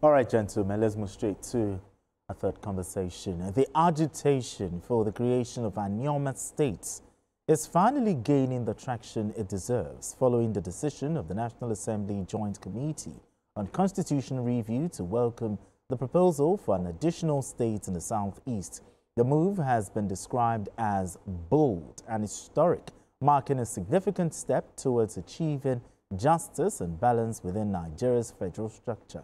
All right, gentlemen, let's move straight to a third conversation. The agitation for the creation of Anioma State is finally gaining the traction it deserves following the decision of the National Assembly Joint Committee on Constitutional Review to welcome the proposal for an additional state in the southeast. The move has been described as bold and historic, marking a significant step towards achieving justice and balance within Nigeria's federal structure.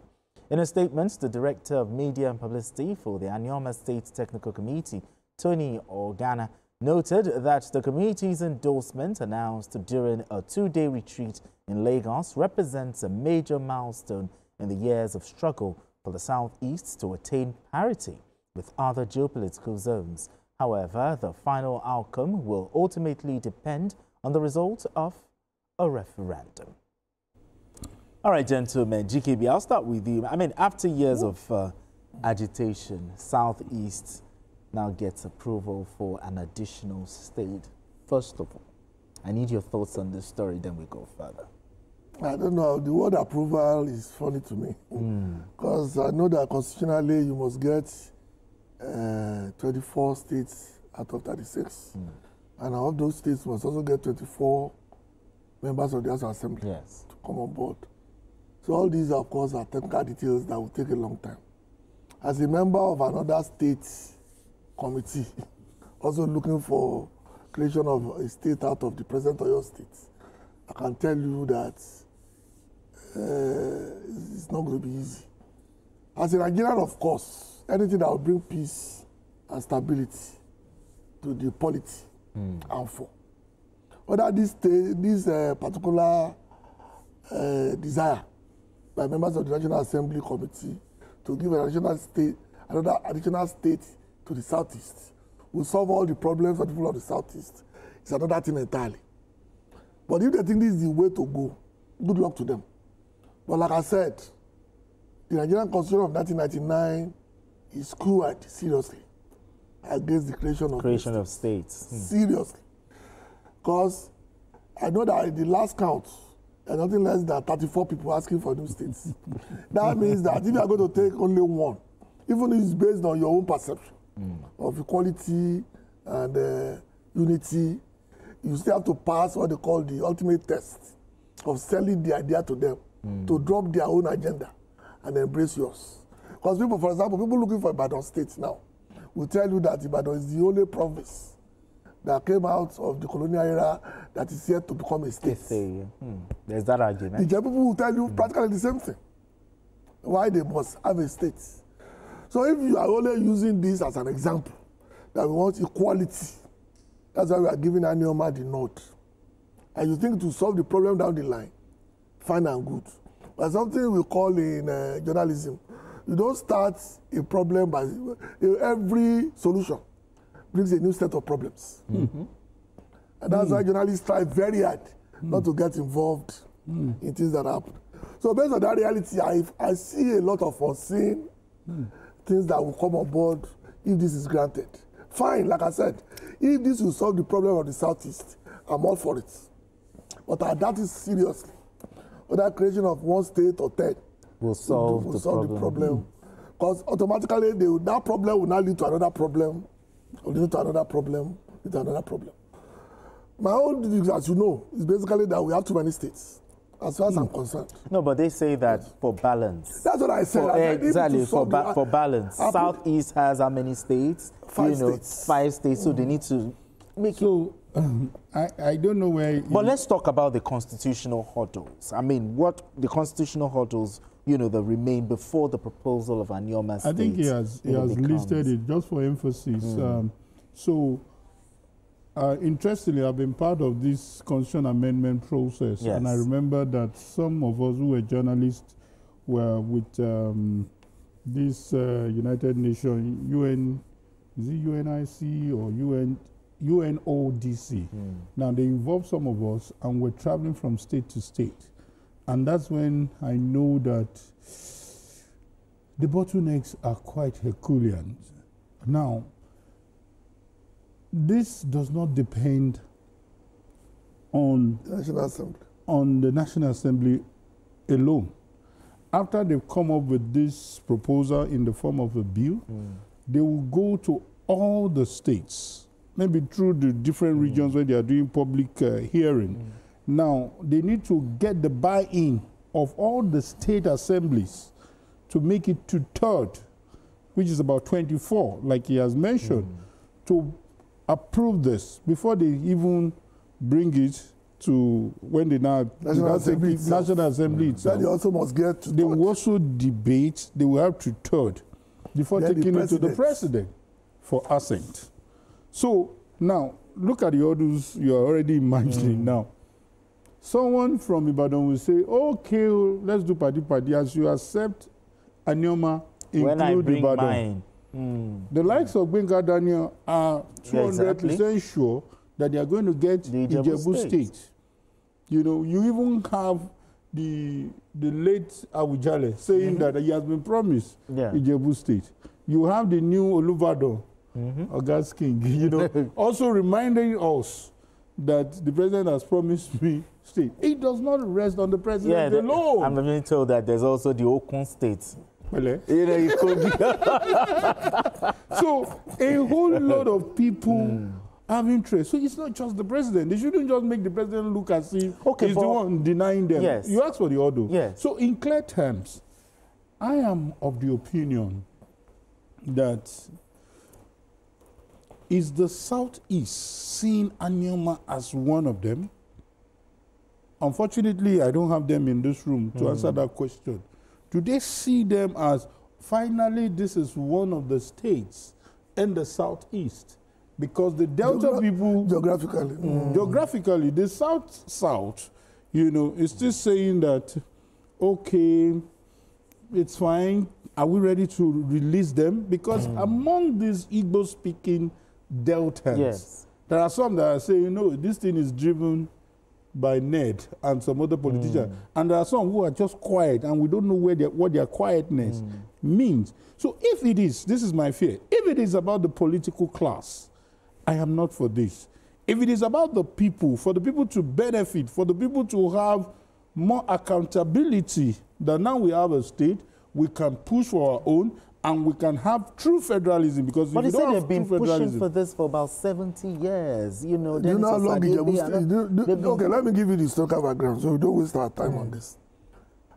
In a statement, the Director of Media and Publicity for the Anioma State Technical Committee, Tony Organa, noted that the committee's endorsement announced during a two-day retreat in Lagos represents a major milestone in the years of struggle for the Southeast to attain parity with other geopolitical zones. However, the final outcome will ultimately depend on the result of a referendum. All right, gentlemen, GKB, I'll start with you. I mean, after years of agitation, Southeast now gets approval for an additional state. First of all, I need your thoughts on this story, then we go further. I don't know. The word approval is funny to me. Because I know that constitutionally you must get 24 states out of 36. And of those states must also get 24 members of the House of Assembly to come on board. So all these, of course, are technical details that will take a long time. As a member of another state committee, also looking for creation of a state out of the present Oyo state, I can tell you that it's not going to be easy. As a Nigerian, of course, anything that will bring peace and stability to the polity and for. Whether this particular desire by members of the National Assembly Committee to give another additional state to the Southeast will solve all the problems of the people of the Southeast. It's another thing entirely. But if they think this is the way to go, good luck to them. But like I said, the Nigerian Constitution of 1999 is screwed seriously against the creation of states. Seriously. Because I know that in the last count, there's nothing less than 34 people asking for new states. That means that if you are going to take only one, even if it's based on your own perception of equality and unity, you still have to pass what they call the ultimate test of selling the idea to them, to drop their own agenda and embrace yours. Because people, for example, people looking for Ibadan State now will tell you that Ibadan is the only province that came out of the colonial era that is yet to become a state. There's that argument. The people will tell you practically the same thing. Why they must have a state. So if you are only using this as an example, that we want equality, that's why we are giving Anioma the nod. And you think to solve the problem down the line, fine and good. But something we call in journalism, you don't start a problem by every solution brings a new set of problems. And that's why journalists try very hard not to get involved in things that happen. So based on that reality, I see a lot of unseen things that will come on board if this is granted. Fine, like I said, if this will solve the problem of the Southeast, I'm all for it. But I doubt it seriously. Whether creation of one state or 10 will solve the problem. Because automatically, that problem will now lead to another problem, will lead to another problem, lead to another problem. My own view, as you know, is basically that we have too many states, as far as I'm concerned. No, but they say that for balance. That's what I said. Exactly, for balance. Southeast has how many states? 5 states. 5 states, so they need to make it. I don't know where... But let's talk about the constitutional hurdles. I mean, what the constitutional hurdles, that remain before the proposal of Anioma State. I think he has listed it just for emphasis. Interestingly, I've been part of this constitution amendment process, and I remember that some of us who were journalists were with this United Nations, UN, is it UNIC or UNODC? Now, they involved some of us, and we're traveling from state to state. And that's when I know that the bottlenecks are quite Herculean. Now, this does not depend on the National Assembly alone. after they've come up with this proposal in the form of a bill, they will go to all the states, maybe through the different regions where they are doing public hearing. Now, they need to get the buy-in of all the state assemblies to make it to third, which is about 24, like he has mentioned, to approve this before they even bring it to when they now National Assembly itself. itself. They also must get to they will also debate, they will have to third before taking it to the president for assent. So now look at the orders you're already imagining now. Someone from Ibadan will say, okay, let's do party as you accept Anioma, when I include bring Ibadan. mine. The likes of Benga Daniel are 200% sure that they are going to get The Ijebu State. State. You know, you even have the late Awujale saying that he has been promised Ijebu State. You have the new Oluvado, August King, you know, also reminding us that the president has promised me state. It does not rest on the president alone. I'm being told that there's also the Okun State. Really? You know, it could be. So a whole lot of people have interest. So it's not just the president. They shouldn't just make the president look as if he's the one denying them. Yes. You ask for the order. Yes. So in clear terms, I am of the opinion that is the Southeast seeing Anioma as one of them? Unfortunately, I don't have them in this room to answer that question. Do they see them as, finally, this is one of the states in the Southeast? Because the Delta people... Geographically. The South, you know, is still saying that, okay, it's fine. Are we ready to release them? Because among these Igbo-speaking Deltans, there are some that are saying, no, this thing is driven by Ned and some other politicians. And there are some who are just quiet and we don't know what their quietness means. So if it is, this is my fear, if it is about the political class, I am not for this. If it is about the people, for the people to benefit, for the people to have more accountability, that now we have a state, we can push for our own, and we can have true federalism. Because But if you don't they've have been true pushing federalism, for this for about 70 years. You know, Do you know how long okay, let me give you the historical background so we don't waste our time on this.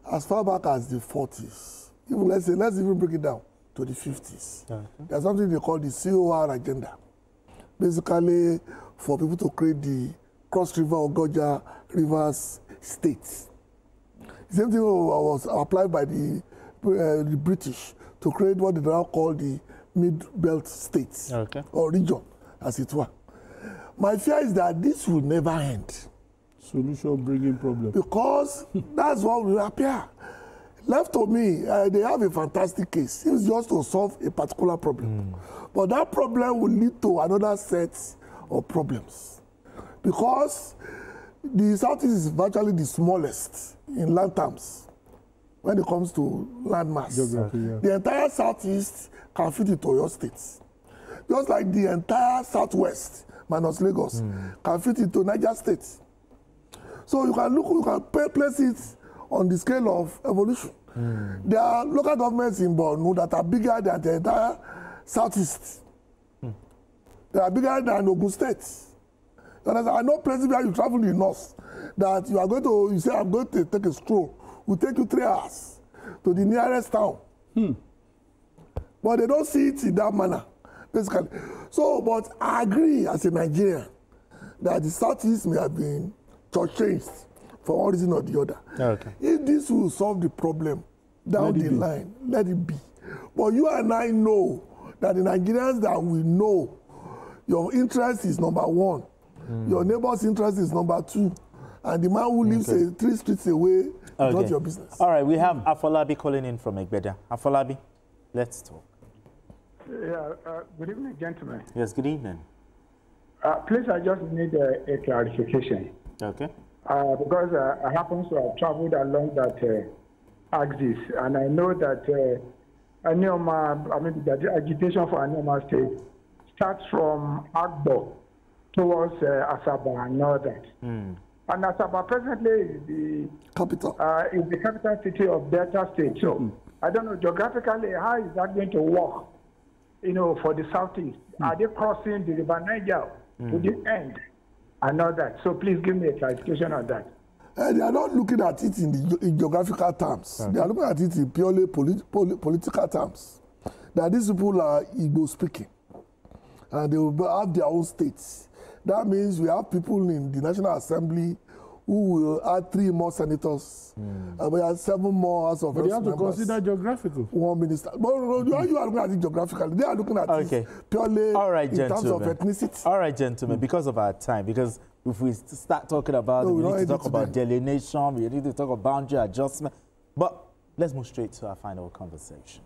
As far back as the 40s, even let's even break it down to the 50s. There's something they call the COR agenda. Basically, for people to create the Cross River or Goja Rivers states. The same thing was applied by the British to create what they now call the Mid-Belt states or region, as it were. My fear is that this will never end. Solution bringing problem. Because that's what will appear. Left to me, they have a fantastic case. It's just to solve a particular problem. But that problem will lead to another set of problems. Because the Southeast is virtually the smallest in land terms when it comes to land mass. The entire Southeast can fit into your states. Just like the entire Southwest, minus Lagos, can fit into Niger State. So you can place it on the scale of evolution. There are local governments in Borno that are bigger than the entire Southeast. They are bigger than Ogun State. I know places where you travel in the north that you say, I'm going to take a stroll. Will take you 3 hours to the nearest town. But they don't see it in that manner, basically. So, but I agree as a Nigerian that the Southeast may have been changed for one reason or the other. If this will solve the problem down the line, let it be. But you and I know that the Nigerians that we know, your interest is number one. Your neighbor's interest is number two. And the man who lives 3 streets away is not your business. All right, we have Afolabi calling in from Egbeda. Afolabi, let's talk. Yeah, good evening, gentlemen. Yes, good evening. Please, I just need a clarification. Okay. Because I happen to have traveled along that axis, and I know that the agitation for Anioma State starts from Agbo towards Asaba and all that. And Asaba presently is the capital city of Delta State. So I don't know geographically how is that going to work, you know, for the southeast. Are they crossing the River Niger to the end and all that? So please give me a clarification on that. They are not looking at it in geographical terms. Okay. They are looking at it in purely political terms. That these people are Igbo speaking, and they will have their own states. That means we have people in the National Assembly who will add 3 more senators, and we have 7 more House of Representatives. But you have to consider geographical. 1 minister. No, you are looking at it geographically. They are looking at it purely in terms of ethnicity. All right, gentlemen, because of our time, because if we start talking about it, we need to talk about delineation, we need to talk about boundary adjustment. But let's move straight to our final conversation.